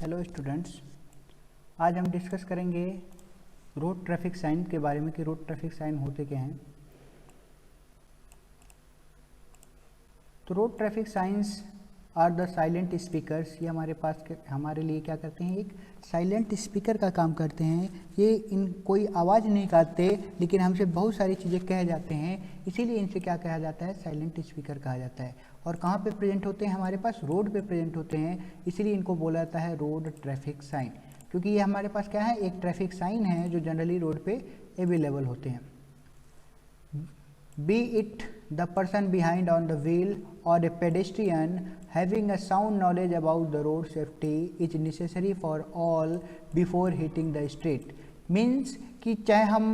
Hello students, आज हम discuss करेंगे रोड ट्रैफिक साइन के बारे में कि रोड ट्रैफिक साइन होते क्या हैं। तो road traffic signs are the silent speakers. ये हमारे लिए क्या करते हैं, एक साइलेंट स्पीकर का काम करते हैं। ये इन कोई आवाज़ नहीं करते, लेकिन हमसे बहुत सारी चीज़ें कह जाते हैं, इसीलिए इनसे क्या कहा जाता है, साइलेंट स्पीकर कहा जाता है। और कहाँ पे प्रेजेंट होते हैं, हमारे पास रोड पे प्रेजेंट होते हैं, इसीलिए इनको बोला जाता है रोड ट्रैफिक साइन। क्योंकि ये हमारे पास क्या है, एक ट्रैफिक साइन है जो जनरली रोड पे अवेलेबल होते हैं। Be it the person behind on the wheel or a pedestrian, having a sound knowledge about the road safety is necessary for all before hitting the street. Means कि चाहे हम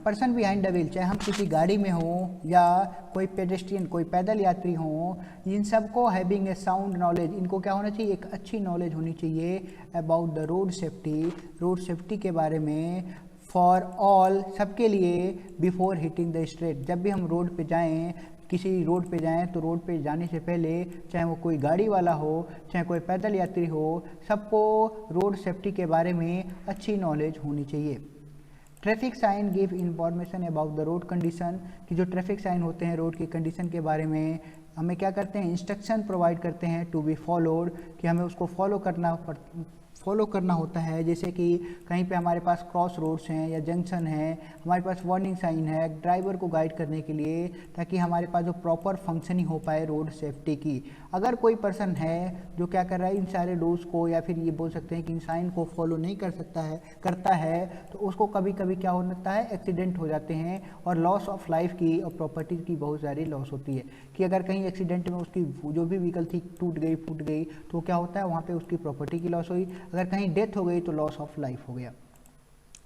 person behind the wheel, चाहे हम किसी गाड़ी में हो या कोई पेडेस्ट्रियन, कोई पैदल यात्री हो, इन सबको हैविंग ए साउंड नॉलेज, इनको क्या होना चाहिए, एक अच्छी नॉलेज होनी चाहिए अबाउट द रोड सेफ्टी के बारे में। फॉर ऑल, सबके लिए, बिफोर हिटिंग द स्ट्रेट, जब भी हम रोड पे जाएं, किसी रोड पे जाएं तो रोड पे जाने से पहले, चाहे वो कोई गाड़ी वाला हो, चाहे कोई पैदल यात्री हो, सबको रोड सेफ्टी के बारे में अच्छी नॉलेज होनी चाहिए। Traffic sign give information about the road condition, कि जो ट्रैफिक साइन होते हैं रोड की कंडीशन के बारे में हमें क्या करते हैं, इंस्ट्रक्शन प्रोवाइड करते हैं टू बी फॉलोड, कि हमें उसको फॉलो करना होता है। जैसे कि कहीं पे हमारे पास क्रॉस रोड्स हैं या जंक्शन है, हमारे पास वार्निंग साइन है ड्राइवर को गाइड करने के लिए, ताकि हमारे पास जो प्रॉपर फंक्शनिंग हो पाए रोड सेफ्टी की। अगर कोई पर्सन है जो क्या कर रहा है, इन सारे रूल्स को, या फिर ये बोल सकते हैं कि इन साइन को फॉलो नहीं करता है, तो उसको कभी कभी क्या हो सकता है, एक्सीडेंट हो जाते हैं और लॉस ऑफ लाइफ की और प्रॉपर्टी की बहुत सारी लॉस होती है। कि अगर कहीं एक्सीडेंट में उसकी जो भी व्हीकल थी फूट गई तो क्या होता है, वहाँ पे उसकी प्रॉपर्टी की लॉस हुई, अगर कहीं डेथ हो गई तो लॉस ऑफ लाइफ हो गया।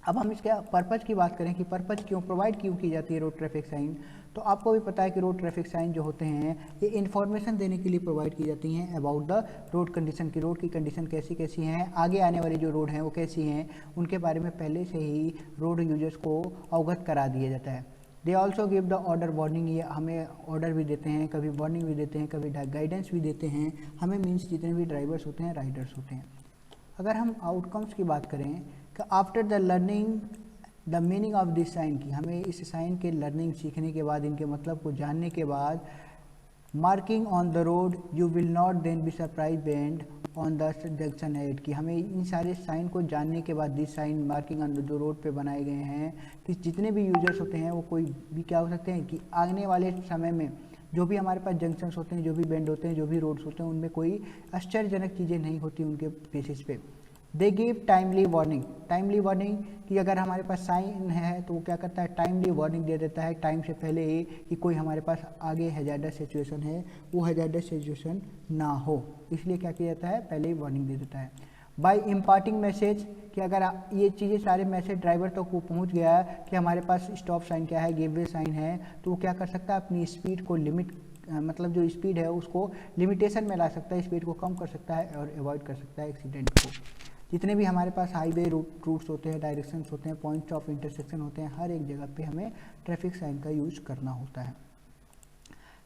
अब हम इसके पर्पज़ की बात करें कि पर्पज़ प्रोवाइड क्यों की जाती है रोड ट्रैफिक साइन, तो आपको भी पता है कि रोड ट्रैफिक साइन जो होते हैं ये इन्फॉर्मेशन देने के लिए प्रोवाइड की जाती हैं अबाउट द रोड कंडीशन, की रोड की कंडीशन कैसी हैं, आगे आने वाली जो रोड हैं वो कैसी हैं, उनके बारे में पहले से ही रोड यूजर्स को अवगत करा दिया जाता है। They also give the order warning, ये हमें ऑर्डर भी देते हैं, कभी वार्निंग भी देते हैं, कभी गाइडेंस भी देते हैं हमें, मीन्स जितने भी ड्राइवर्स होते हैं, राइडर्स होते हैं। अगर हम आउटकम्स की बात करें कि after the learning the meaning of this sign, की हमें इस साइन के लर्निंग सीखने के बाद, इनके मतलब को जानने के बाद, marking on the road you will not then be surprise bend on the junction head, कि हमें इन सारे साइन को जानने के बाद, दिस साइन मार्किंग ऑन जो रोड पे बनाए गए हैं, कि जितने भी यूजर्स होते हैं वो कोई भी क्या हो सकते हैं कि आने वाले समय में जो भी हमारे पास जंक्शंस होते हैं, जो भी बेंड होते हैं, जो भी रोड्स होते हैं, उनमें कोई आश्चर्यजनक चीज़ें नहीं होती उनके बेसिस पे। दे गिव टाइमली वार्निंग कि अगर हमारे पास साइन है तो वो क्या करता है, टाइमली वार्निंग दे देता है टाइम से पहले ही, कि कोई हमारे पास आगे हैजार्डस सिचुएशन है, वो हैजार्डस सिचुएशन ना हो, इसलिए क्या किया जाता है, पहले ही वार्निंग दे देता है। बाय इम्पार्टिंग मैसेज, कि अगर ये चीज़ें सारे मैसेज ड्राइवर तक को पहुंच गया कि हमारे पास स्टॉप साइन क्या है, गिव वे साइन है, तो वो क्या कर सकता है, अपनी स्पीड को लिमिट, मतलब जो स्पीड है उसको लिमिटेशन में ला सकता है, स्पीड को कम कर सकता है और अवॉइड कर सकता है एक्सीडेंट को। जितने भी हमारे पास हाईवे रूट्स होते हैं, डायरेक्शंस होते हैं, पॉइंट ऑफ इंटरसेक्शन होते हैं, हर एक जगह पे हमें ट्रैफिक साइन का यूज करना होता है।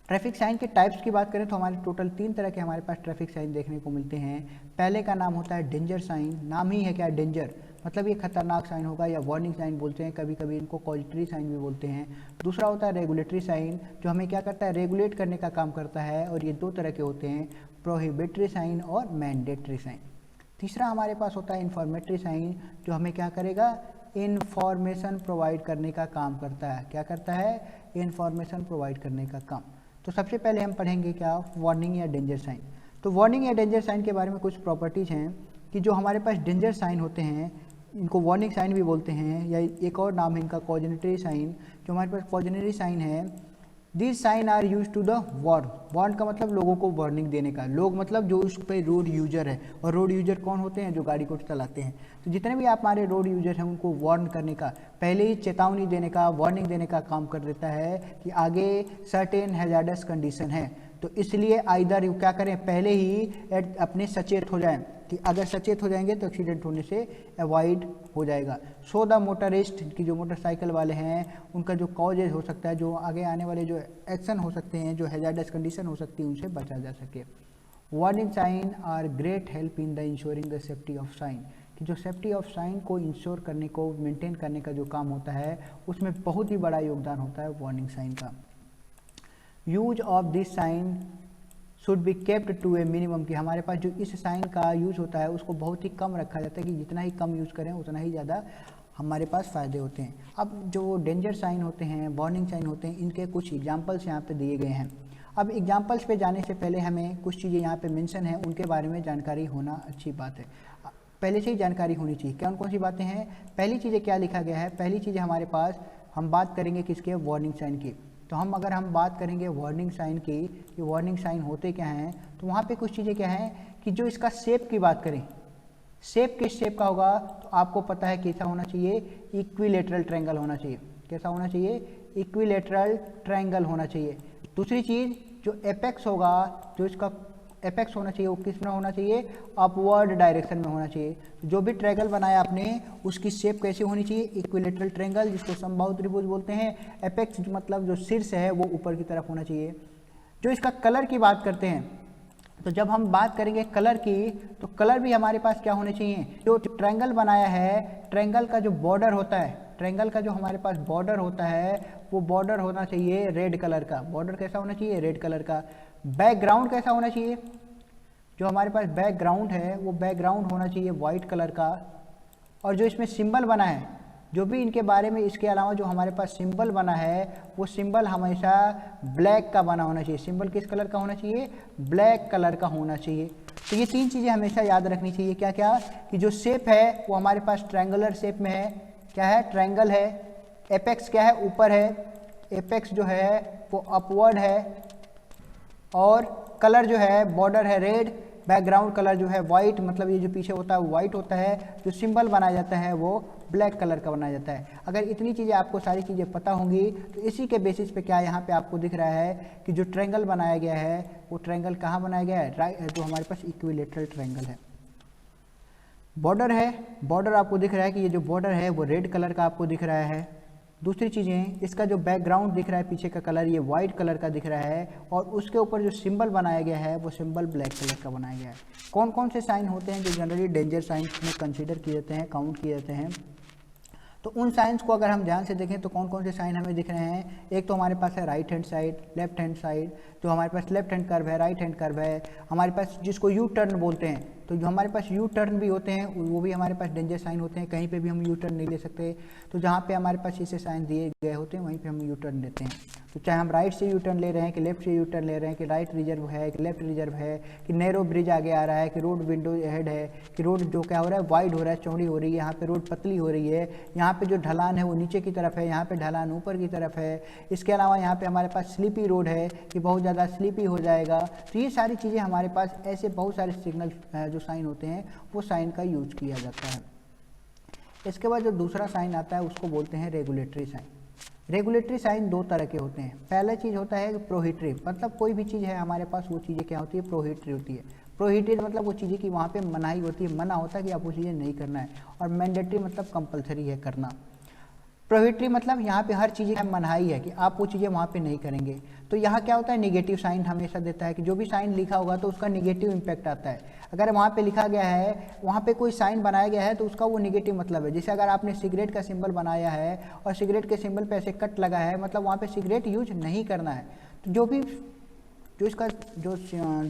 ट्रैफिक साइन के टाइप्स की बात करें तो हमारे टोटल 3 तरह के हमारे पास ट्रैफिक साइन देखने को मिलते हैं। पहले का नाम होता है डेंजर साइन, नाम ही है क्या, डेंजर, मतलब ये खतरनाक साइन होगा, या वार्निंग साइन बोलते हैं, कभी कभी इनको कॉजिटरी साइन भी बोलते हैं। दूसरा होता है रेगुलेटरी साइन, जो हमें क्या करता है, रेगुलेट करने का काम करता है, और ये 2 तरह के होते हैं, प्रोहिबिटरी साइन और मैंडेटरी साइन। तीसरा हमारे पास होता है इन्फॉर्मेटरी साइन, जो हमें क्या करेगा, इन्फॉर्मेशन प्रोवाइड करने का काम करता है। क्या करता है, इन्फॉर्मेशन प्रोवाइड करने का काम। तो सबसे पहले हम पढ़ेंगे क्या, वार्निंग या डेंजर साइन। तो वार्निंग या डेंजर साइन के बारे में कुछ प्रॉपर्टीज़ हैं, कि जो हमारे पास डेंजर साइन होते हैं इनको वार्निंग साइन भी बोलते हैं, या एक और नाम है इनका कॉजनरी साइन। जो हमारे पास कॉजनरी साइन है, this sign are use to the warn का मतलब लोगों को वार्निंग देने का, लोग मतलब जो उस पर रोड यूजर है, और रोड यूजर कौन होते हैं, जो गाड़ी को चलाते हैं। तो जितने भी आप हमारे रोड यूजर हैं उनको वार्न करने का, पहले ही चेतावनी देने का, वार्निंग देने का काम कर देता है कि आगे सर्टेन हैजार्डस कंडीशन है। तो इसलिए आइदर क्या करें, पहले ही अपने सचेत हो जाएं, कि अगर सचेत हो जाएंगे तो एक्सीडेंट होने से अवॉइड हो जाएगा। सो द मोटरिस्ट, की जो मोटरसाइकिल वाले हैं उनका जो कॉजेज हो सकता है, जो आगे आने वाले जो एक्शन हो सकते हैं, जो हैजार्डस कंडीशन हो सकती है, उनसे बचा जा सके। Warning sign are great help in the insuring the safety of sign, कि जो सेफ्टी ऑफ साइन को इंश्योर करने को मेंटेन करने का जो काम होता है उसमें बहुत ही बड़ा योगदान होता है वार्निंग साइन का। Use of this sign should be kept to a minimum, कि हमारे पास जो इस साइन का यूज होता है उसको बहुत ही कम रखा जाता है, कि जितना ही कम यूज़ करें उतना ही ज़्यादा हमारे पास फ़ायदे होते हैं। अब जो डेंजर साइन होते हैं, वार्निंग साइन होते हैं, इनके कुछ एग्जांपल्स यहाँ पे दिए गए हैं। अब एग्जांपल्स पे जाने से पहले हमें कुछ चीज़ें यहाँ पे मेंशन है, उनके बारे में जानकारी होना अच्छी बात है, पहले से ही जानकारी होनी चाहिए। कौन कौन सी बातें हैं? पहली चीज़ें क्या लिखा गया है, पहली चीज़ हमारे पास, हम बात करेंगे किसके, वार्निंग साइन की। तो अगर हम बात करेंगे वार्निंग साइन की, कि वार्निंग साइन होते क्या हैं, तो वहाँ पे कुछ चीज़ें क्या हैं कि जो इसका शेप की बात करें, शेप किस शेप का होगा, तो आपको पता है कैसा होना चाहिए, इक्विलेटरल ट्रायंगल होना चाहिए। कैसा होना चाहिए? इक्विलेटरल ट्रायंगल होना चाहिए। दूसरी चीज़, जो एपेक्स होगा, जो इसका एपेक्स होना चाहिए वो किस में होना चाहिए, अपवर्ड डायरेक्शन में होना चाहिए। जो भी ट्रायंगल बनाया आपने उसकी शेप कैसे होनी चाहिए, इक्विलेटरल ट्रायंगल, जिसको समबाहु त्रिभुज बोलते हैं। एपेक्स मतलब जो शीर्ष है वो ऊपर की तरफ होना चाहिए। जो इसका कलर की बात करते हैं, तो जब हम बात करेंगे कलर की, तो कलर भी हमारे पास क्या होने चाहिए, जो ट्रायंगल बनाया है, ट्रायंगल का जो बॉर्डर होता है, ट्रायंगल का जो हमारे पास बॉर्डर होता है वो बॉर्डर होना चाहिए रेड कलर का। बॉर्डर कैसा होना चाहिए, रेड कलर का। बैकग्राउंड कैसा होना चाहिए, जो हमारे पास बैकग्राउंड है वो बैकग्राउंड होना चाहिए वाइट कलर का। और जो इसमें सिंबल बना है, जो भी इनके बारे में, इसके अलावा जो हमारे पास सिंबल बना है वो सिंबल हमेशा ब्लैक का बना होना चाहिए। सिंबल किस कलर का होना चाहिए, ब्लैक कलर का होना चाहिए। तो ये तीन चीज़ें हमेशा याद रखनी चाहिए। क्या क्या, कि जो शेप है वो हमारे पास ट्रायंगुलर शेप में है, क्या है, ट्रायंगल है। एपेक्स क्या है, ऊपर है, एपेक्स जो है वो अपवर्ड है। और कलर जो है, बॉर्डर है रेड, बैकग्राउंड कलर जो है वाइट, मतलब ये जो पीछे होता है वो वाइट होता है। जो सिंबल बनाया जाता है वो ब्लैक कलर का बनाया जाता है। अगर इतनी चीज़ें आपको सारी चीज़ें पता होंगी तो इसी के बेसिस पे क्या यहाँ पे आपको दिख रहा है कि जो ट्रायंगल बनाया गया है वो ट्रायंगल कहाँ बनाया गया है, जो हमारे पास इक्विलेटरल ट्रायंगल है। बॉर्डर है, बॉर्डर आपको दिख रहा है कि ये जो बॉर्डर है वो रेड कलर का आपको दिख रहा है। दूसरी चीज़ें, इसका जो बैकग्राउंड दिख रहा है पीछे का कलर, ये वाइट कलर का दिख रहा है। और उसके ऊपर जो सिंबल बनाया गया है वो सिंबल ब्लैक कलर का बनाया गया है। कौन कौन से साइन होते हैं जो जनरली डेंजर साइंस में कंसीडर किए जाते हैं, काउंट किए जाते हैं, तो उन साइंस को अगर हम ध्यान से देखें तो कौन कौन से साइन हमें दिख रहे हैं। एक तो हमारे पास है right hand side, left hand side, जो हमारे पास लेफ्ट हैंड कर्व है, राइट हैंड कर्व है। हमारे पास जिसको यू टर्न बोलते हैं, तो जो हमारे पास यू टर्न भी होते हैं वो भी हमारे पास डेंजर साइन होते हैं। कहीं पे भी हम यू टर्न नहीं ले सकते, तो जहाँ पे हमारे पास ऐसे साइन दिए गए होते हैं वहीं पे हम यू टर्न लेते हैं। तो चाहे हम राइट से यू टर्न ले रहे हैं कि लेफ्ट से यू टर्न ले रहे हैं, कि राइट रिजर्व है कि लेफ्ट रिजर्व है, कि नैरो ब्रिज आगे आ रहा है, कि रोड विंडो हेड है, कि रोड जो क्या हो रहा है वाइड हो रहा है, चौड़ी हो रही है, यहाँ पे रोड पतली हो रही है, यहाँ पे जो ढलान है वो नीचे की तरफ है, यहाँ पे ढलान ऊपर की तरफ है। इसके अलावा यहाँ पे हमारे पास स्लीपी रोड है कि बहुत ज़्यादा स्लीपी हो जाएगा। तो ये सारी चीज़ें हमारे पास, ऐसे बहुत सारे सिग्नल जो साइन होते हैं वो साइन का यूज किया जाता है। इसके बाद जो दूसरा साइन आता है उसको बोलते हैं रेगुलेटरी साइन। रेगुलेटरी साइन दो तरह के होते हैं। पहला चीज़ होता है प्रोहिबिटरी, मतलब कोई भी चीज़ है हमारे पास वो चीज़ें क्या होती है, प्रोहिबिटरी होती है। प्रोहिबिटेड मतलब वो चीज़ें कि वहाँ पे मनाही होती है, मना होता है कि आप वो चीज़ें नहीं करना है। और मैंडेटरी मतलब कंपलसरी है करना। प्रोहिबिटरी मतलब यहाँ पे हर चीज़ मनाही है कि आप वो चीज़ें वहाँ पे नहीं करेंगे। तो यहाँ क्या होता है, निगेटिव साइन हमेशा देता है कि जो भी साइन लिखा होगा तो उसका निगेटिव इम्पैक्ट आता है। अगर वहाँ पे लिखा गया है, वहाँ पे कोई साइन बनाया गया है तो उसका वो निगेटिव मतलब है। जैसे अगर आपने सिगरेट का सिंबल बनाया है और सिगरेट के सिंबल पे ऐसे कट लगा है, मतलब वहाँ पे सिगरेट यूज नहीं करना है। तो जो इसका जो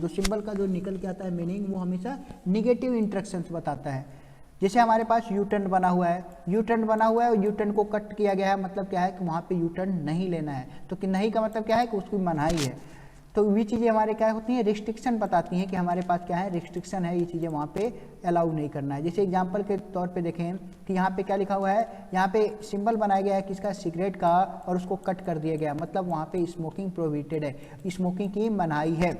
सिंबल का जो निकल के आता है मीनिंग, वो हमेशा निगेटिव इंस्ट्रक्शंस बताता है। जैसे हमारे पास यू टर्न बना हुआ है, यू टर्न बना हुआ है और यू टर्न को कट किया गया है, मतलब क्या है कि वहाँ पे यू टर्न नहीं लेना है। तो कि नहीं का मतलब क्या है कि उसकी मनाही है। तो ये चीज़ें हमारे क्या होती हैं, रिस्ट्रिक्शन बताती हैं कि हमारे पास क्या है, रिस्ट्रिक्शन है, ये चीज़ें वहाँ पे अलाउ नहीं करना है। जैसे एग्जांपल के तौर पे देखें कि यहाँ पे क्या लिखा हुआ है, यहाँ पे सिंबल बनाया गया है किसका, सिगरेट का, और उसको कट कर दिया गया, मतलब वहाँ पे स्मोकिंग प्रोहिबिटेड है, स्मोकिंग की मनाही है।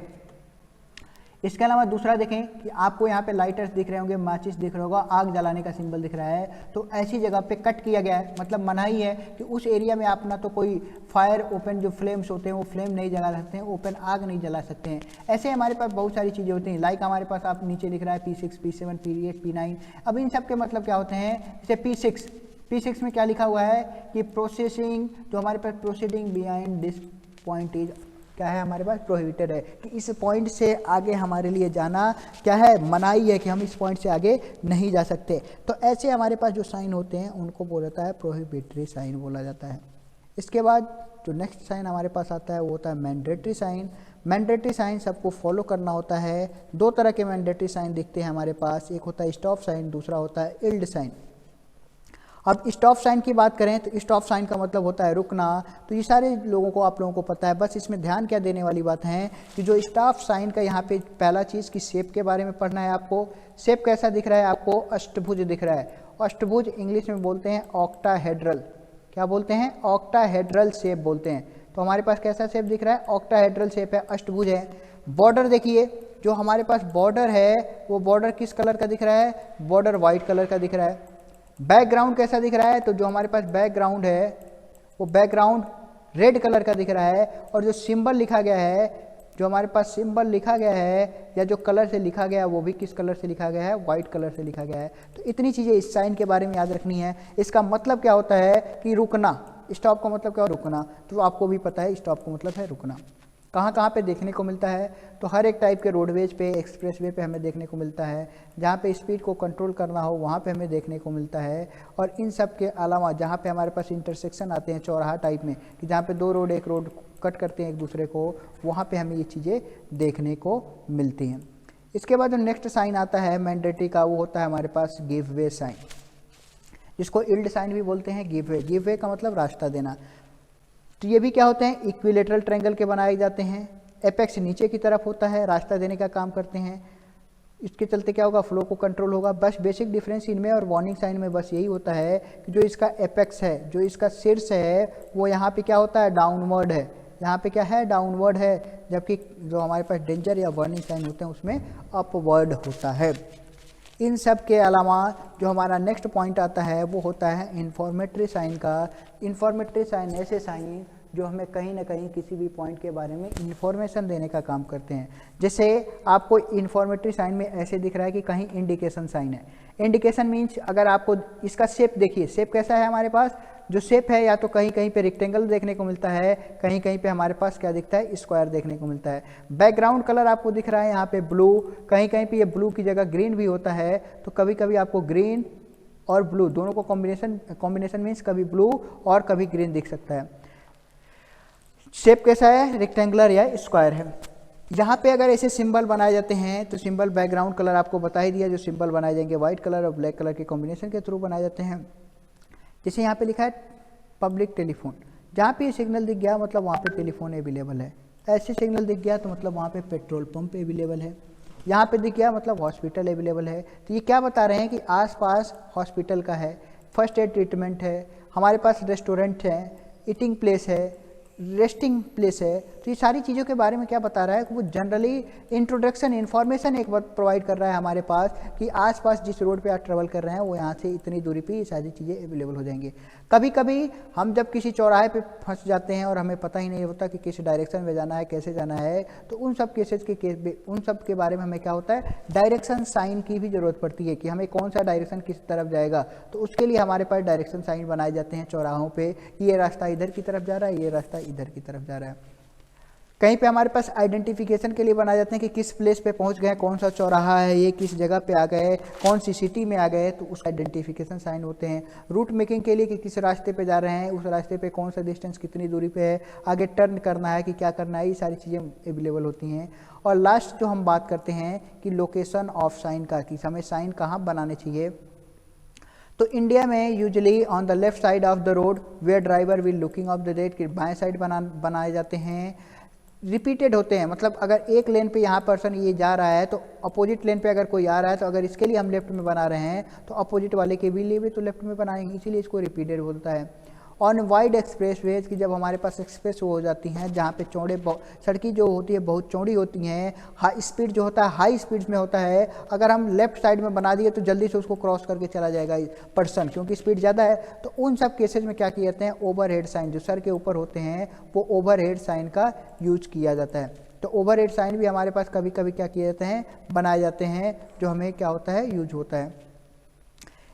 इसके अलावा दूसरा देखें कि आपको यहाँ पे लाइटर्स दिख रहे होंगे, माचिस दिख रहा होगा, आग जलाने का सिंबल दिख रहा है, तो ऐसी जगह पे कट किया गया है, मतलब मनाही है कि उस एरिया में आप ना तो कोई फायर ओपन जो फ्लेम्स होते हैं वो फ्लेम नहीं जला सकते हैं, ओपन आग नहीं जला सकते हैं। ऐसे हमारे पास बहुत सारी चीज़ें होती हैं। लाइक हमारे पास आप नीचे लिख रहा है P6, P7, P8, P9। अब इन सब के मतलब क्या होते हैं, जैसे P6 में क्या लिखा हुआ है कि प्रोसेसिंग, जो हमारे पास proceeding behind this point is क्या है हमारे पास, प्रोहिबिटेड है, कि इस पॉइंट से आगे हमारे लिए जाना क्या है, मनाही है, कि हम इस पॉइंट से आगे नहीं जा सकते। तो ऐसे हमारे पास जो साइन होते हैं उनको बोला जाता है प्रोहिबिटरी साइन बोला जाता है। इसके बाद जो नेक्स्ट साइन हमारे पास आता है वो होता है मैंडेटरी साइन। मैंडेटरी साइन सबको फॉलो करना होता है। दो तरह के मैंडेटरी साइन दिखते हैं हमारे पास, एक होता है स्टॉप साइन, दूसरा होता है इल्ड साइन। अब स्टॉप साइन की बात करें तो स्टॉप साइन का मतलब होता है रुकना। तो ये सारे लोगों को, आप लोगों को पता है, बस इसमें ध्यान क्या देने वाली बात है कि जो स्टॉप साइन का यहाँ पे पहला चीज़ की शेप के बारे में पढ़ना है आपको। शेप कैसा दिख रहा है आपको, अष्टभुज दिख रहा है। अष्टभुज इंग्लिश में बोलते हैं ऑक्टाहेड्रल। क्या बोलते हैं, ऑक्टाहेड्रल शेप बोलते हैं। तो हमारे पास कैसा शेप दिख रहा है, ऑक्टाहेड्रल शेप है, अष्टभुज है। बॉर्डर देखिए, जो हमारे पास बॉर्डर है वो बॉर्डर किस कलर का दिख रहा है, बॉर्डर वाइट कलर का दिख रहा है। बैकग्राउंड कैसा दिख रहा है, तो जो हमारे पास बैकग्राउंड है वो बैकग्राउंड रेड कलर का दिख रहा है। और जो सिंबल लिखा गया है, जो हमारे पास सिंबल लिखा गया है या जो कलर से लिखा गया है वो भी किस कलर से लिखा गया है, वाइट कलर से लिखा गया है। तो इतनी चीज़ें इस साइन के बारे में याद रखनी है। इसका मतलब क्या होता है कि रुकना, स्टॉप का मतलब क्या है, रुकना। तो आपको भी पता है स्टॉप का मतलब है रुकना। कहाँ कहाँ पे देखने को मिलता है, तो हर एक टाइप के रोडवेज पे, एक्सप्रेसवे पे हमें देखने को मिलता है। जहाँ पे स्पीड को कंट्रोल करना हो वहाँ पे हमें देखने को मिलता है। और इन सब के अलावा जहाँ पे हमारे पास इंटरसेक्शन आते हैं चौराहा टाइप में, कि जहाँ पे दो रोड एक रोड कट करते हैं एक दूसरे को, वहाँ पे हमें ये चीज़ें देखने को मिलती हैं। इसके बाद जो नेक्स्ट साइन आता है मैंडेटरी का, वो होता है हमारे पास गिव वे साइन, जिसको इल्ड साइन भी बोलते हैं। गिव वे, गिव वे का मतलब रास्ता देना। तो ये भी क्या होते हैं, इक्विलेटरल ट्रायंगल के बनाए जाते हैं। एपेक्स नीचे की तरफ होता है, रास्ता देने का काम करते हैं। इसके चलते क्या होगा, फ्लो को कंट्रोल होगा। बस बेसिक डिफरेंस इनमें और वार्निंग साइन में बस यही होता है कि जो इसका एपेक्स है, जो इसका शीर्ष है, वो यहाँ पे क्या होता है, डाउनवर्ड है। यहाँ पे क्या है, डाउनवर्ड है, जबकि जो हमारे पास डेंजर या वार्निंग साइन होते हैं उसमें अपवर्ड होता है। इन सब के अलावा जो हमारा नेक्स्ट पॉइंट आता है वो होता है इन्फॉर्मेटरी साइन का। इन्फॉर्मेटरी साइन ऐसे साइन जो हमें कहीं ना कहीं किसी भी पॉइंट के बारे में इन्फॉर्मेशन देने का काम करते हैं। जैसे आपको इन्फॉर्मेटरी साइन में ऐसे दिख रहा है कि कहीं इंडिकेशन साइन है। इंडिकेशन मीन्स अगर आपको इसका शेप देखिए, शेप कैसा है हमारे पास, जो शेप है या तो कहीं कहीं पे रेक्टेंगल देखने को मिलता है, कहीं कहीं पे हमारे पास क्या दिखता है, स्क्वायर देखने को मिलता है। बैकग्राउंड कलर आपको दिख रहा है यहाँ पे ब्लू, कहीं कहीं पे ये ब्लू की जगह ग्रीन भी होता है। तो कभी कभी आपको ग्रीन और ब्लू दोनों को कॉम्बिनेशन मीन्स कभी ब्लू और कभी ग्रीन दिख सकता है। शेप कैसा है, रेक्टेंगुलर या स्क्वायर है। यहाँ पे अगर ऐसे सिंबल बनाए जाते हैं तो सिंबल बैकग्राउंड कलर आपको बता ही दिया, जो सिंबल बनाए जाएंगे व्हाइट कलर और ब्लैक कलर के कॉम्बिनेशन के थ्रू बनाए जाते हैं। जैसे यहाँ पे लिखा है पब्लिक टेलीफोन, जहाँ पे सिग्नल दिख गया मतलब वहाँ पे टेलीफोन अवेलेबल है। ऐसे सिग्नल दिख गया तो मतलब वहाँ पे पेट्रोल पंप अवेलेबल है। यहाँ पे दिख गया मतलब हॉस्पिटल अवेलेबल है। तो ये क्या बता रहे हैं कि आसपास हॉस्पिटल का है, फर्स्ट एड ट्रीटमेंट है, हमारे पास रेस्टोरेंट है, ईटिंग प्लेस है, रेस्टिंग प्लेस है। तो ये सारी चीज़ों के बारे में क्या बता रहा है कि वो जनरली इंट्रोडक्शन इन्फॉर्मेशन एक बार प्रोवाइड कर रहा है हमारे पास कि आसपास जिस रोड पे आप ट्रेवल कर रहे हैं वो यहाँ से इतनी दूरी पे ये सारी चीज़ें अवेलेबल हो जाएंगी। कभी कभी हम जब किसी चौराहे पे फंस जाते हैं और हमें पता ही नहीं होता कि किस डायरेक्शन में जाना है, कैसे जाना है, तो उन सब केसेस के उन सब के बारे में हमें क्या होता है, डायरेक्शन साइन की भी ज़रूरत पड़ती है कि हमें कौन सा डायरेक्शन किस तरफ जाएगा। तो उसके लिए हमारे पास डायरेक्शन साइन बनाए जाते हैं चौराहों पर कि ये रास्ता इधर की तरफ जा रहा है, ये रास्ता इधर की तरफ जा रहा है। कहीं पे हमारे पास आइडेंटिफिकेशन के लिए बनाए जाते हैं कि किस प्लेस पे पहुंच गए, कौन सा चौराहा है, ये किस जगह पे आ गए, कौन सी सिटी में आ गए, तो उस आइडेंटिफिकेशन साइन होते हैं। रूट मेकिंग के लिए कि किस रास्ते पे जा रहे हैं, उस रास्ते पे कौन सा डिस्टेंस कितनी दूरी पे है, आगे टर्न करना है कि क्या करना है, ये सारी चीज़ें अवेलेबल होती हैं। और लास्ट जो हम बात करते हैं कि लोकेशन ऑफ साइन का, कि हमें साइन कहाँ बनाने चाहिए। तो इंडिया में usually on the left side of the road where driver will looking of the date, कि बाएं साइड बनाए जाते हैं। रिपीटेड होते हैं, मतलब अगर एक लेन पे यहाँ पर्सन ये जा रहा है तो अपोजिट लेन पे अगर कोई आ रहा है तो अगर इसके लिए हम लेफ्ट में बना रहे हैं तो अपोजिट वाले के भी लिए भी तो लेफ्ट में बनाएंगे, इसीलिए इसको रिपीटेड बोलता है। ऑन वाइड एक्सप्रेस वेज, की जब हमारे पास एक्सप्रेस हो जाती हैं जहाँ पे चौड़े सड़कें जो होती है बहुत चौड़ी होती हैं, हाई स्पीड जो होता है हाई स्पीड्स में होता है, अगर हम लेफ्ट साइड में बना दिए तो जल्दी से उसको क्रॉस करके चला जाएगा पर्सन, क्योंकि स्पीड ज़्यादा है। तो उन सब केसेज में क्या किए जाते हैं, ओवरहेड साइन जो सर के ऊपर होते हैं वो ओवरहेड साइन का यूज किया जाता है। तो ओवरहेड साइन भी हमारे पास कभी कभी क्या किए जाते हैं, बनाए जाते हैं, जो हमें क्या होता है, यूज होता है।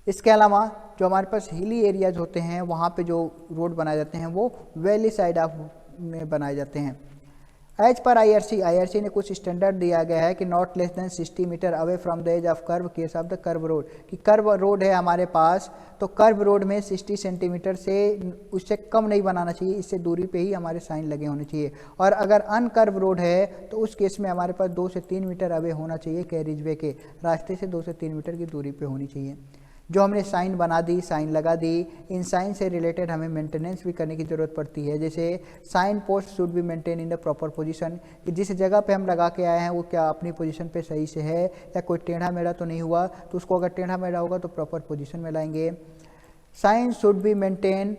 इसके अलावा जो हमारे पास हिली एरियाज होते हैं वहाँ पे जो रोड बनाए जाते हैं वो वैली साइड ऑफ में बनाए जाते हैं। एज पर आईआरसी ने कुछ स्टैंडर्ड दिया गया है कि not less than 60 metre away from the edge of curve case of the curve road, कि कर्व रोड है हमारे पास तो कर्व रोड में 60 सेंटीमीटर से उससे कम नहीं बनाना चाहिए, इससे दूरी पे ही हमारे साइन लगे होने चाहिए। और अगर अनकर्व रोड है तो उस केस में हमारे पास 2 से 3 मीटर अवे होना चाहिए, कैरिज वे के रास्ते से 2 से 3 मीटर की दूरी पे होनी चाहिए। जो हमने साइन बना दी, साइन लगा दी, इन साइन से रिलेटेड हमें मेंटेनेंस भी करने की ज़रूरत पड़ती है। जैसे sign post should be maintain in the proper position, कि जिस जगह पे हम लगा के आए हैं वो क्या अपनी पोजीशन पे सही से है या कोई टेढ़ा मेढ़ा तो नहीं हुआ, तो उसको अगर टेढ़ा मेढ़ा होगा तो प्रॉपर पोजीशन में लाएंगे। साइन शुड बी मेंटेन,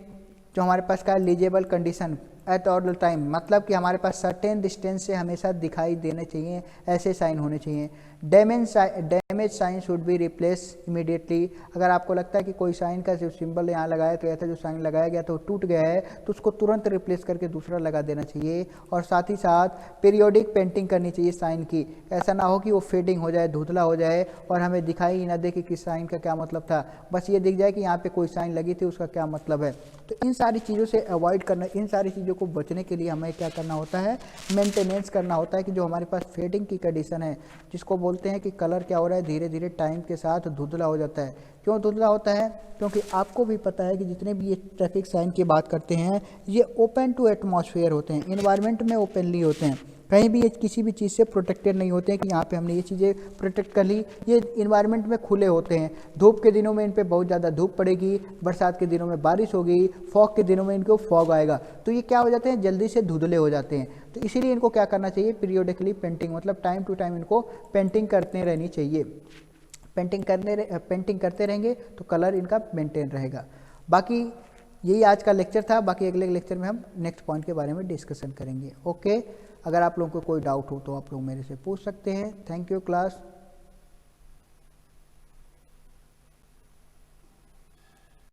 जो हमारे पास का लीजेबल कंडीशन एट ऑल टाइम, मतलब कि हमारे पास सर्टेन डिस्टेंस से हमेशा दिखाई देने चाहिए, ऐसे साइन होने चाहिए। Damage sign should be replace immediately, अगर आपको लगता है कि कोई साइन का जो सिंबल यहाँ लगाया तो ऐसा जो साइन लगाया गया तो टूट गया है तो उसको तुरंत रिप्लेस करके दूसरा लगा देना चाहिए। और साथ ही साथ पीरियोडिक पेंटिंग करनी चाहिए साइन की, ऐसा ना हो कि वो फेडिंग हो जाए, धुंधला हो जाए और हमें दिखाई ही ना दे कि किस साइन का क्या मतलब था, बस ये दिख जाए कि यहाँ पे कोई साइन लगी थी उसका क्या मतलब है। तो इन सारी चीज़ों से अवॉइड करना, इन सारी चीज़ों को बचने के लिए हमें क्या करना होता है, मेंटेनेंस करना होता है कि जो हमारे पास फेडिंग की कंडीशन है, जिसको बोलते हैं कि कलर क्या हो रहा है धीरे धीरे टाइम के साथ धुंधला हो जाता है। क्यों धुंधला होता है? क्योंकि आपको भी पता है कि जितने भी ये ट्रैफिक साइन की बात करते हैं ये ओपन टू एटमॉस्फेयर होते हैं, इन्वायरमेंट में ओपनली होते हैं, कहीं भी ये किसी भी चीज़ से प्रोटेक्टेड नहीं होते हैं कि यहाँ पे हमने ये चीज़ें प्रोटेक्ट कर ली। ये इन्वायरमेंट में खुले होते हैं, धूप के दिनों में इन पे बहुत ज़्यादा धूप पड़ेगी, बरसात के दिनों में बारिश होगी, फॉग के दिनों में इनको फॉग आएगा, तो ये क्या हो जाते हैं, जल्दी से धुंधले हो जाते हैं। तो इसीलिए इनको क्या करना चाहिए, पीरियोडिकली पेंटिंग, मतलब टाइम टू टाइम इनको पेंटिंग करते रहनी चाहिए। पेंटिंग करते रहेंगे तो कलर इनका मेंटेन रहेगा। बाकी यही आज का लेक्चर था, बाकी अगले लेक्चर में हम नेक्स्ट पॉइंट के बारे में डिस्कशन करेंगे। ओके, अगर आप लोगों को कोई डाउट हो तो आप लोग मेरे से पूछ सकते हैं। Thank you class.